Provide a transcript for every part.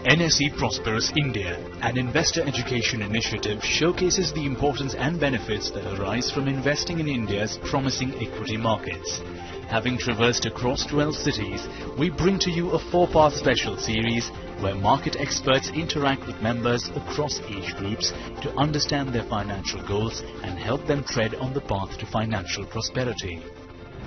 Nse Prosperous India, an investor education initiative, showcases the importance and benefits that arise from investing in India's promising equity markets. Having traversed across 12 cities, we bring to you a 4-part special series where market experts interact with members across age groups to understand their financial goals and help them tread on the path to financial prosperity.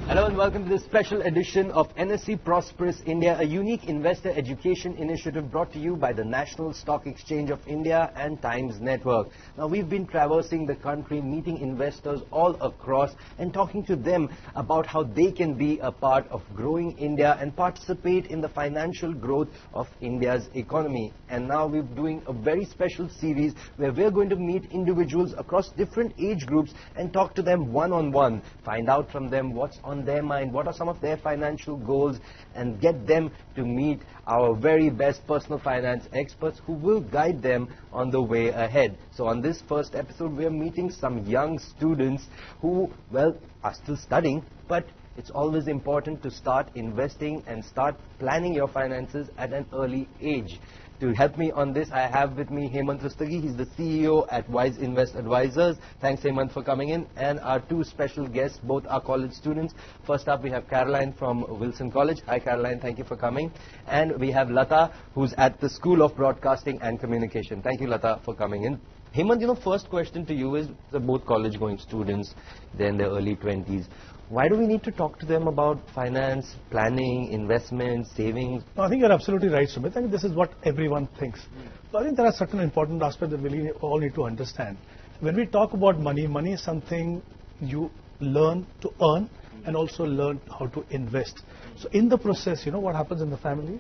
Hello and welcome to this special edition of Nse Prosperous India, a unique investor education initiative brought to you by the National Stock Exchange of India and Times Network. Now, we've been traversing the country, meeting investors all across and talking to them about how they can be a part of growing India and participate in the financial growth of India's economy. And now we're doing a very special series where we're going to meet individuals across different age groups and talk to them one-on-one, find out from them what's on their mind, what are some of their financial goals, and get them to meet our very best personal finance experts who will guide them on the way ahead. So on this first episode, we are meeting some young students who, well, are still studying, but it's always important to start investing and start planning your finances at an early age. To help me on this, I have with me Hemant Rustagi. He's the CEO at Wiseinvest Advisors. Thanks, Hemant, for coming in. And our two special guests, both are college students. First up, we have Caroline from Wilson College. Hi, Caroline. Thank you for coming. And we have Lata, who's at the School of Broadcasting and Communication. Thank you, Lata, for coming in. Hemant, first question to you is, they're both college-going students. They're in their early 20s. Why do we need to talk to them about finance, planning, investments, savings? No, I think you're absolutely right, Sumit. I think this is what everyone thinks. So I think there are certain important aspects that we all need to understand. When we talk about money, money is something you learn to earn and also learn how to invest. So in the process, what happens in the family?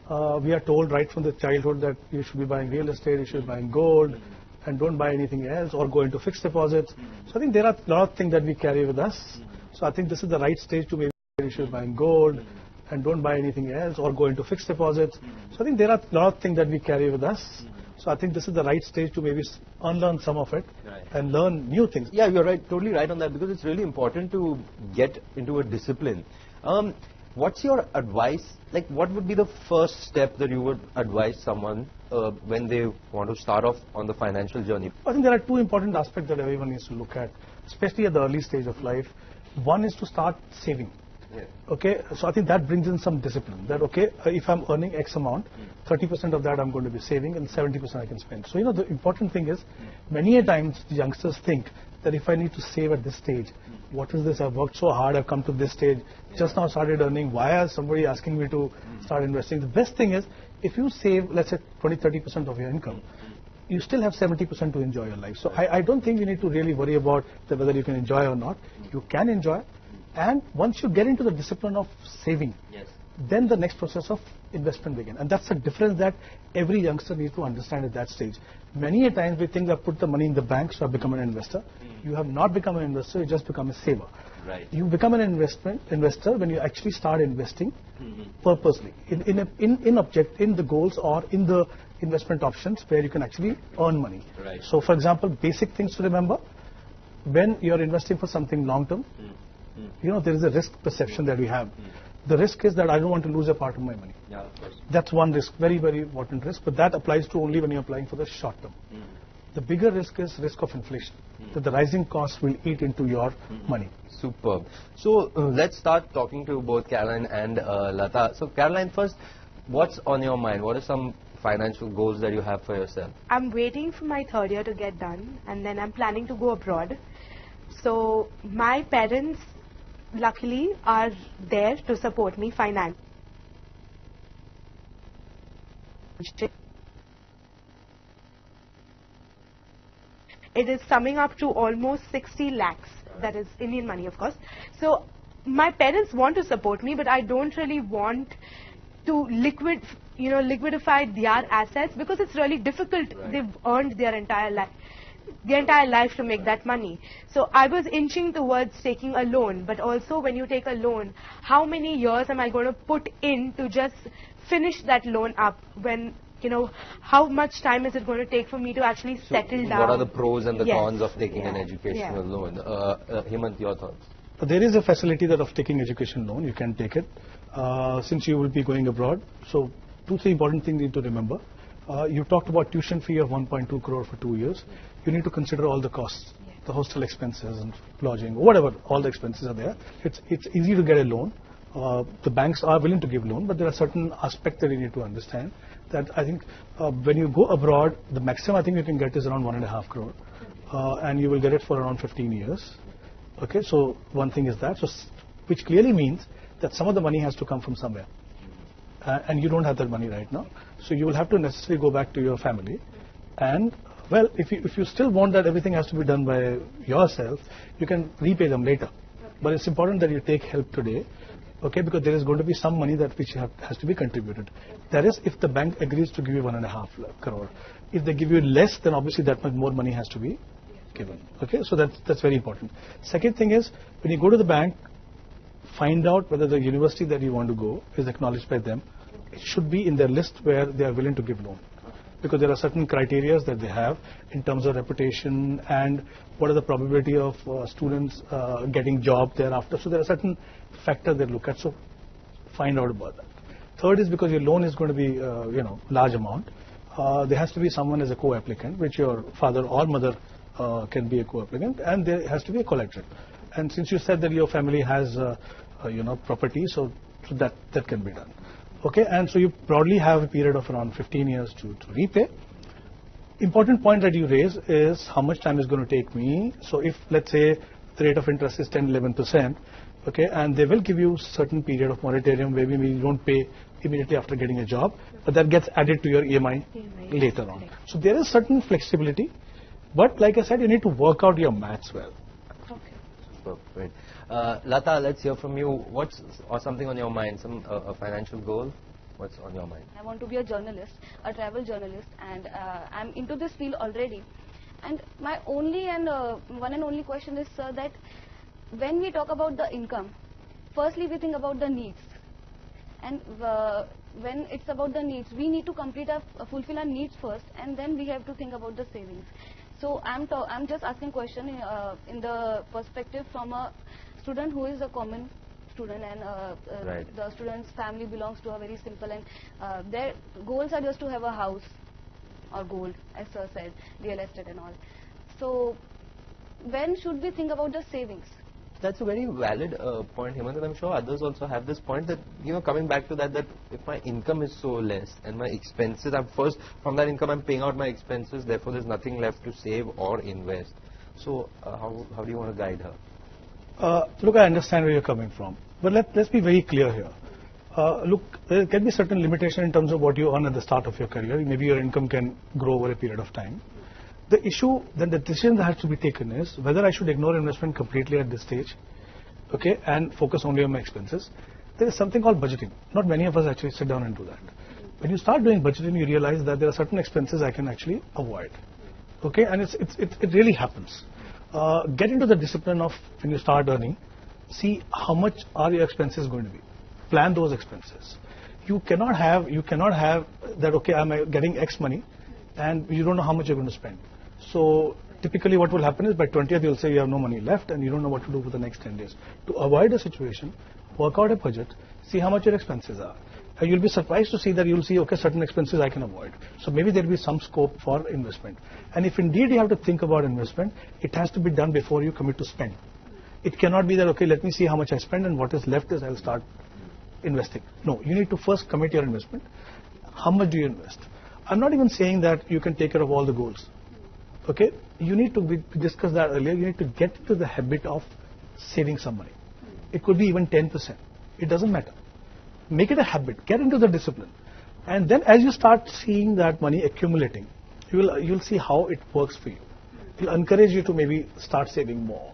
We are told right from the childhood that you should be buying real estate, you should be buying gold, and don't buy anything else or go into fixed deposits. So I think there are a lot of things that we carry with us. So I think this is the right stage to maybe you should buy gold and don't buy anything else or go into fixed deposits. So I think there are a lot of things that we carry with us. So I think this is the right stage to maybe unlearn some of it and learn new things. Yeah, you're right, totally right on that, because it's really important to get into a discipline. What's your advice? Like, what would be the first step that you would advise someone when they want to start off on the financial journey? I think there are two important aspects that everyone needs to look at, especially at the early stage of life. One is to start saving. Yeah. Okay, so I think that brings in some discipline. That if I'm earning X amount, 30% of that I'm going to be saving and 70% I can spend. So the important thing is, many a times the youngsters think that if I need to save at this stage, what is this? I've worked so hard, I've come to this stage, just now started earning. Why is somebody asking me to start investing? The best thing is, if you save, let's say 20-30% of your income, you still have 70% to enjoy your life. So I don't think you need to really worry about whether you can enjoy or not. You can enjoy, and once you get into the discipline of saving, then the next process of investment begins. And that's the difference that every youngster needs to understand at that stage. Many a times we think I've put the money in the bank, so I've become an investor. You have not become an investor, you just become a saver. Right. You become an investor when you actually start investing purposely in the goals or in the investment options where you can actually earn money. Right. So for example, basic things to remember: when you're investing for something long term, there is a risk perception that we have. The risk is that I don't want to lose a part of my money. Yeah, of course. That's one risk, very, very important risk, but that applies to only when you're applying for the short term. The bigger risk is risk of inflation, that the rising costs will eat into your money. Superb. So let's start talking to both Caroline and Lata. So Caroline, first, what's on your mind? What are some financial goals that you have for yourself? I'm waiting for my third year to get done, and then I'm planning to go abroad. So my parents, luckily, are there to support me financially. It is summing up to almost 60 lakhs. That is Indian money, of course. So my parents want to support me, but I don't really want to liquidify their assets, because it's really difficult. Right. They've earned their entire life to make that money. So I was inching towards taking a loan, but also when you take a loan, how many years am I going to put in to just finish that loan up? When how much time is it going to take for me to actually settle down? What are the pros and the cons of taking an educational loan? Hemant, your thoughts? There is a facility that of taking education loan. You can take it since you will be going abroad. So 2-3 important things you need to remember. You talked about tuition fee of 1.2 crore for 2 years. You need to consider all the costs, the hostel expenses and lodging, whatever, all the expenses are there. It's easy to get a loan. The banks are willing to give loan, but there are certain aspects that you need to understand. That I think when you go abroad, the maximum I think you can get is around 1.5 crore, and you will get it for around 15 years. Okay, so one thing is that, so which clearly means that some of the money has to come from somewhere, and you don't have that money right now. So you will have to necessarily go back to your family, and well, if you still want that everything has to be done by yourself, you can repay them later. But it's important that you take help today. Okay, because there is going to be some money that which has to be contributed. That is, if the bank agrees to give you 1.5 crore. If they give you less, then obviously that much more money has to be given. Okay, so that's very important. Second thing is, when you go to the bank, find out whether the university that you want to go is acknowledged by them. It should be in their list where they are willing to give loan. Because there are certain criteria that they have in terms of reputation and what are the probability of students getting job thereafter. So there are certain factors they look at. So find out about that. Third is because your loan is going to be large amount. There has to be someone as a co-applicant, which your father or mother can be a co-applicant, and there has to be a collateral. And since you said that your family has property, so that can be done. Okay, and so you broadly have a period of around 15 years to repay. Important point that you raise is how much time is going to take me. So if, let's say, the rate of interest is 10-11%, okay, and they will give you certain period of moratorium where maybe you don't pay immediately after getting a job, but that gets added to your EMI later on. So there is certain flexibility, but like I said, you need to work out your maths well. Perfect. Lata, let's hear from you. What's or something on your mind? A financial goal? What's on your mind? I want to be a journalist, a travel journalist, and I'm into this field already. And my only and one and only question is, sir, that when we talk about the income, firstly we think about the needs, and when it's about the needs, we need to fulfill our needs first, and then we have to think about the savings. So I'm just asking question in the perspective from a student who is a common student, and right. The student's family belongs to a very simple, and their goals are just to have a house or gold, as sir said, real estate and all. So when should we think about the savings? That's a very valid point, Hemant, and I'm sure others also have this point that, coming back to that if my income is so less and my expenses, from that income I'm paying out my expenses, therefore there's nothing left to save or invest. So how do you want to guide her? Look, I understand where you're coming from, but let's be very clear here. Look, there can be certain limitation in terms of what you earn at the start of your career. Maybe your income can grow over a period of time. The issue, then the decision that has to be taken is whether I should ignore investment completely at this stage, okay, and focus only on my expenses. There is something called budgeting. Not many of us actually sit down and do that. When you start doing budgeting, you realize that there are certain expenses I can actually avoid, okay, and it really happens. Get into the discipline of when you start earning, see how much are your expenses going to be. Plan those expenses. You cannot have that, okay, I'm getting X money and you don't know how much you're going to spend. So typically what will happen is by 20th you'll say you have no money left and you don't know what to do for the next 10 days. To avoid a situation, work out a budget, see how much your expenses are. And you'll be surprised to see that you'll see, okay, certain expenses I can avoid. So maybe there'll be some scope for investment. And if indeed you have to think about investment, it has to be done before you commit to spend. It cannot be that, okay, let me see how much I spend and what is left is I'll start investing. No, you need to first commit your investment. How much do you invest? I'm not even saying that you can take care of all the goals. Okay, you need to, we discussed that earlier, you need to get into the habit of saving some money. It could be even 10%. It doesn't matter. Make it a habit. Get into the discipline. And then as you start seeing that money accumulating, you'll see how it works for you. It will encourage you to maybe start saving more.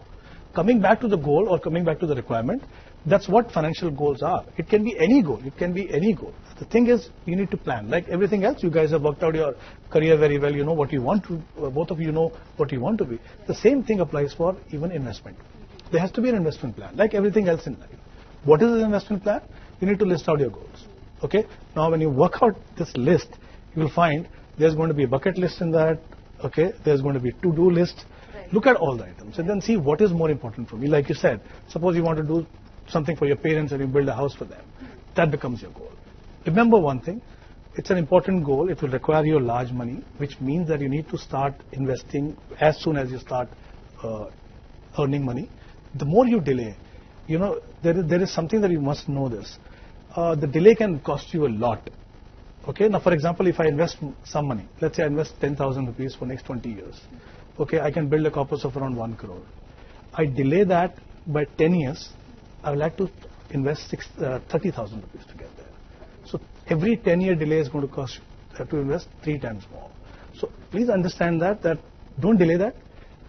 Coming back to the goal or coming back to the requirement, that's what financial goals are. It can be any goal. It can be any goal. The thing is, you need to plan. Like everything else, you guys have worked out your career very well. You know what you want to, both of you know what you want to be. The same thing applies for even investment. There has to be an investment plan, like everything else in life. What is an investment plan? You need to list out your goals. Okay. Now, when you work out this list, you will find there's going to be a bucket list in that. Okay. There's going to be to-do list. Right. Look at all the items and then see what is more important for me. Like you said, suppose you want to do something for your parents and you build a house for them. That becomes your goal. Remember one thing, it's an important goal. It will require you large money, which means that you need to start investing as soon as you start earning money. The more you delay, there is something that you must know this. The delay can cost you a lot. Okay, now for example, if I invest some money, let's say I invest 10,000 rupees for next 20 years. Okay, I can build a corpus of around 1 crore. I delay that by 10 years, I would like to invest 30,000 rupees to get there. So every 10-year delay is going to cost you, have to invest 3 times more. So please understand that don't delay that.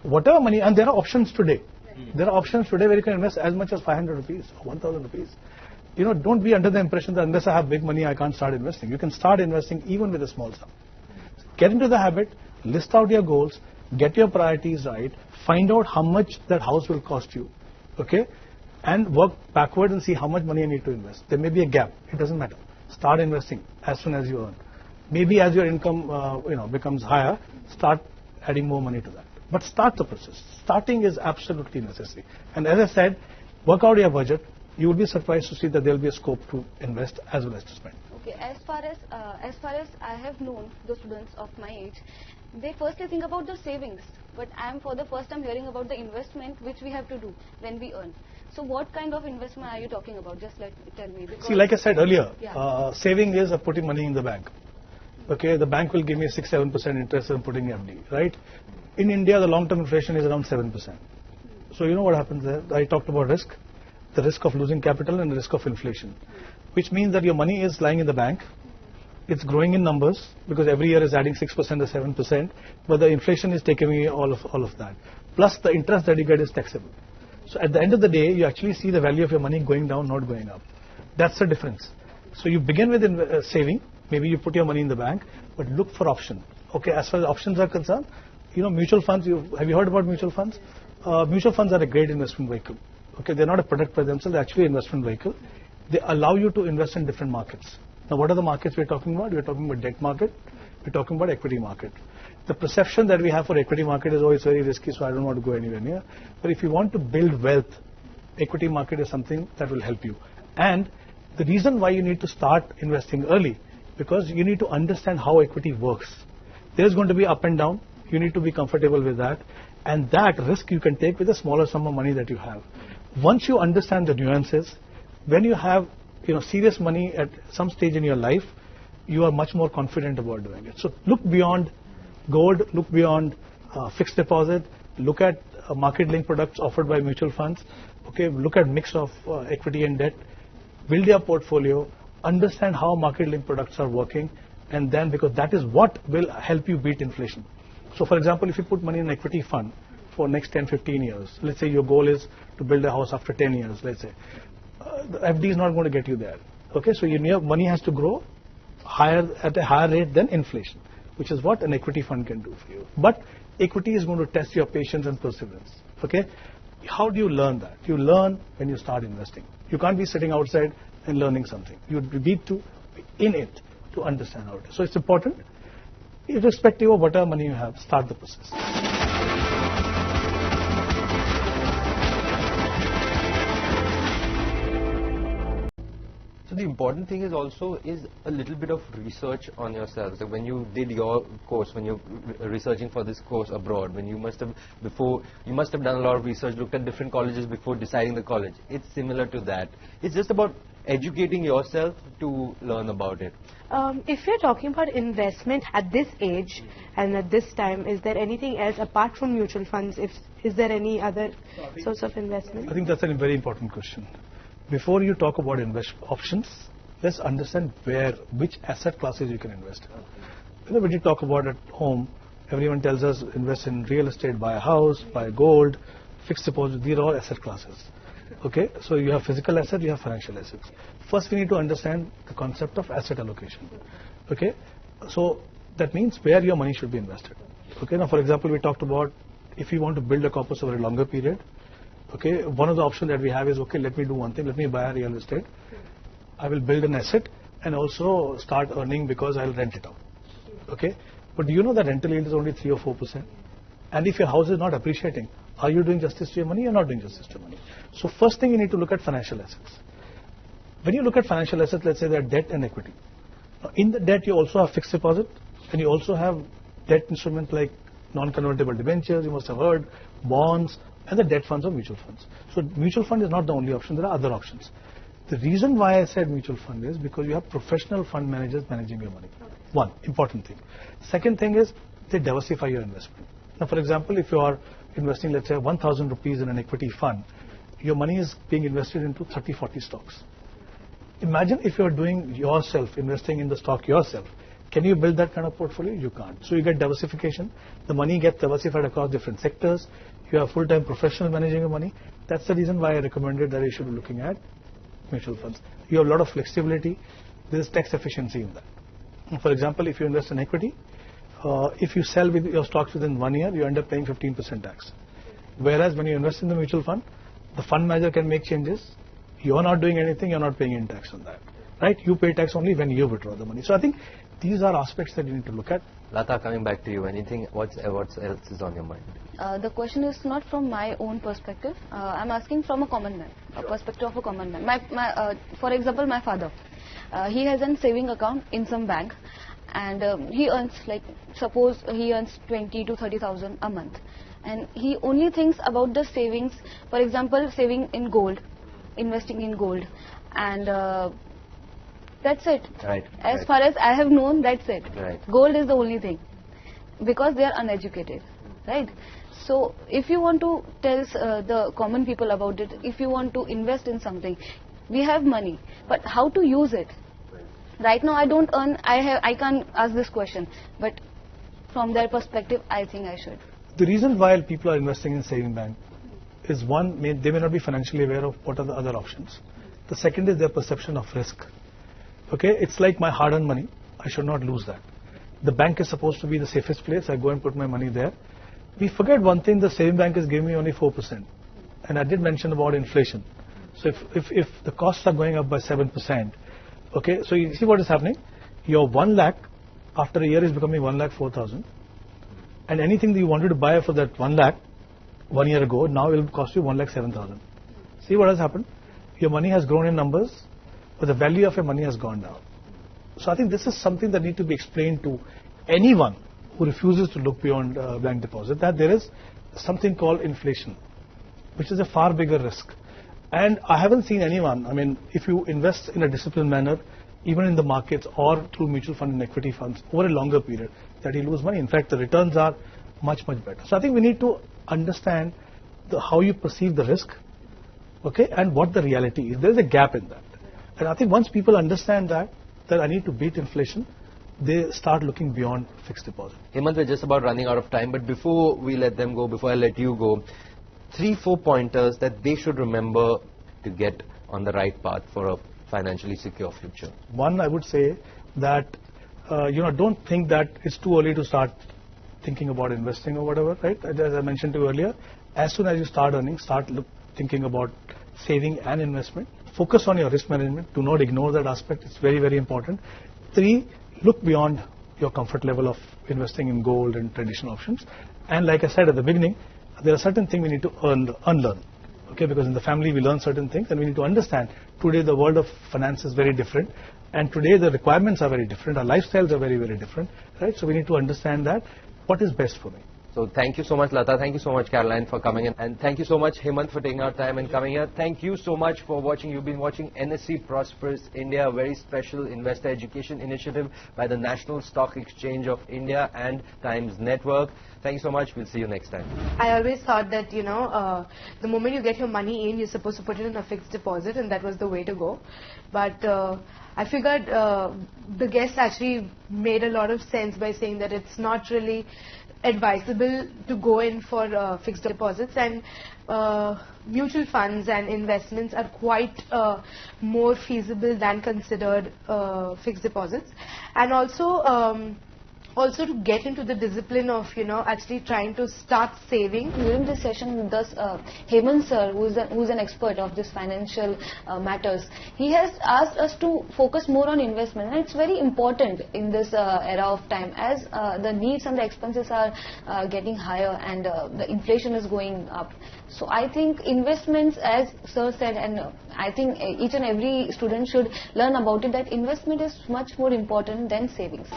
Whatever money, and there are options today. There are options today where you can invest as much as 500 rupees or 1,000 rupees. Don't be under the impression that unless I have big money, I can't start investing. You can start investing even with a small sum. Get into the habit, list out your goals, get your priorities right, find out how much that house will cost you, okay, and work backward and see how much money you need to invest. There may be a gap. It doesn't matter. Start investing as soon as you earn. Maybe as your income, becomes higher, start adding more money to that. But start the process. Starting is absolutely necessary. And as I said, work out your budget. You will be surprised to see that there will be a scope to invest as well as to spend. Okay, as far as I have known the students of my age, they firstly think about the savings, but I am for the first time hearing about the investment which we have to do when we earn. So what kind of investment are you talking about? Just tell me. See, like I said earlier, yeah. Saving is putting money in the bank. Okay, the bank will give me 6-7% interest on putting FD, right? In India, the long-term inflation is around 7%. So you know what happens there? I talked about risk. The risk of losing capital and the risk of inflation, which means that your money is lying in the bank. It's growing in numbers because every year is adding 6% or 7%, but the inflation is taking away all of that. Plus the interest that you get is taxable. So at the end of the day, you actually see the value of your money going down, not going up. That's the difference. So you begin with saving. Maybe you put your money in the bank, but look for options. Okay, as far as options are concerned, mutual funds. Have you heard about mutual funds? Mutual funds are a great investment vehicle. Okay, they're not a product by themselves, they're actually an investment vehicle. They allow you to invest in different markets. Now, what are the markets we're talking about? We're talking about debt market, we're talking about equity market. The perception that we have for equity market is always very risky, so I don't want to go anywhere near. But if you want to build wealth, equity market is something that will help you. And the reason why you need to start investing early, because you need to understand how equity works. There's going to be up and down. You need to be comfortable with that. And that risk you can take with a smaller sum of money that you have. Once you understand the nuances, when you have serious money at some stage in your life, you are much more confident about doing it. So look beyond gold, look beyond fixed deposit, look at market-linked products offered by mutual funds. Okay, look at mix of equity and debt, build your portfolio, understand how market-linked products are working, and then because that is what will help you beat inflation. So for example, if you put money in an equity fund for next 10-15 years, let's say your goal is to build a house after 10 years, let's say, the FD is not going to get you there. Okay, so your money has to grow at a higher rate than inflation, which is what an equity fund can do for you. But equity is going to test your patience and perseverance. Okay, how do you learn that? You learn when you start investing. You can't be sitting outside and learning something. You need to be in it to understand how it is. So it's important, irrespective of whatever money you have, start the process. So the important thing is also a little bit of research on yourself. So when you did your course, when you're researching for this course abroad, when you must have done a lot of research, looked at different colleges before deciding the college. It's similar to that. It's just about educating yourself to learn about it. If you're talking about investment at this age and at this time, is there anything else apart from mutual funds? Is there any other source of investment? I think that's a very important question. Before you talk about options, let's understand which asset classes you can invest in. When you talk about at home, everyone tells us invest in real estate, buy a house, buy gold, fixed deposit. These are all asset classes. Okay, so you have physical assets, you have financial assets. First, we need to understand the concept of asset allocation. Okay, so that means where your money should be invested. Okay, now for example, we talked about if you want to build a corpus over a longer period. Okay, one of the options that we have is, okay, let me do one thing, let me buy a real estate. I will build an asset and also start earning because I'll rent it out. Okay, but do you know that rental yield is only 3 or 4%? And if your house is not appreciating, are you doing justice to your money or not doing justice to your money? So first thing you need to look at financial assets. When you look at financial assets, let's say they're debt and equity. In the debt, you also have fixed deposit, and you also have debt instruments like non-convertible debentures, you must have heard, bonds, and the debt funds or mutual funds. So mutual fund is not the only option, there are other options. The reason why I said mutual fund is because you have professional fund managers managing your money. One, important thing. Second thing is they diversify your investment. Now, for example, if you are investing, let's say, 1,000 rupees in an equity fund, your money is being invested into 30, 40 stocks. Imagine if you are doing yourself, investing in the stock yourself. Can you build that kind of portfolio? You can't. So you get diversification. The money gets diversified across different sectors. You have full-time professional managing your money. That's the reason why I recommended that you should be looking at mutual funds. You have a lot of flexibility. There is tax efficiency in that. For example, if you invest in equity, if you sell with your stocks within 1 year, you end up paying 15% tax. Whereas when you invest in the mutual fund, the fund manager can make changes. You're not doing anything, you're not paying any tax on that. Right? You pay tax only when you withdraw the money. So I think these are aspects that you need to look at. Lata, coming back to you, anything, what else is on your mind? The question is not from my own perspective. I'm asking from a common man, a perspective of a common man. For example, my father, he has a saving account in some bank, and he earns, like, suppose he earns 20 to 30,000 a month, and he only thinks about the savings. For example, saving in gold, investing in gold, and that's it. Right. As far as I have known, that's it. Right. Gold is the only thing, because they are uneducated, right? So if you want to tell the common people about it, if you want to invest in something, we have money, but how to use it? Right now I don't earn, I can't ask this question, but from their perspective, I think I should. The reason why people are investing in saving bank is one, they may not be financially aware of what are the other options. The second is their perception of risk. Okay, it's like my hard-earned money. I should not lose that. The bank is supposed to be the safest place. I go and put my money there. We forget one thing, the saving bank is giving me only 4%. And I did mention about inflation. So if the costs are going up by 7%, okay, so you see what is happening? Your 1 lakh after a year is becoming 1,04,000. And anything that you wanted to buy for that 1 lakh 1 year ago, now it will cost you 1,07,000. See what has happened? Your money has grown in numbers, but the value of your money has gone down. So I think this is something that needs to be explained to anyone who refuses to look beyond blank deposit, that there is something called inflation, which is a far bigger risk. And I haven't seen anyone, I mean, if you invest in a disciplined manner, even in the markets or through mutual fund and equity funds over a longer period, that you lose money. In fact, the returns are much, much better. So I think we need to understand how you perceive the risk, okay, and what the reality is. There is a gap in that. And I think once people understand that I need to beat inflation, they start looking beyond fixed deposit. Hemant, we're just about running out of time, but before we let them go, before I let you go, 3-4 pointers that they should remember to get on the right path for a financially secure future. One, I would say that, don't think that it's too early to start thinking about investing or whatever, right? As I mentioned to you earlier, as soon as you start earning, thinking about saving and investment. Focus on your risk management. Do not ignore that aspect. It's very, very important. 3, look beyond your comfort level of investing in gold and traditional options. And like I said at the beginning, there are certain things we need to unlearn. Okay, because in the family we learn certain things, and we need to understand today the world of finance is very different, and today the requirements are very different. Our lifestyles are very, very different, right? So we need to understand that what is best for me. So thank you so much, Lata. Thank you so much, Caroline, for coming in. And thank you so much, Hemant, for taking our time and coming here. Thank you so much for watching. You've been watching Nse Prosperous India, a very special investor education initiative by the National Stock Exchange of India and Times Network. Thank you so much. We'll see you next time. I always thought that, the moment you get your money in, you're supposed to put it in a fixed deposit, and that was the way to go. But I figured the guest actually made a lot of sense by saying that it's not really advisable to go in for fixed deposits, and mutual funds and investments are quite more feasible than considered fixed deposits. And also also to get into the discipline of, actually trying to start saving. During this session, thus Hemant sir, who's an expert of this financial matters, he has asked us to focus more on investment, and it's very important in this era of time, as the needs and the expenses are getting higher, and the inflation is going up. So I think investments, as sir said, and I think each and every student should learn about it, that investment is much more important than savings.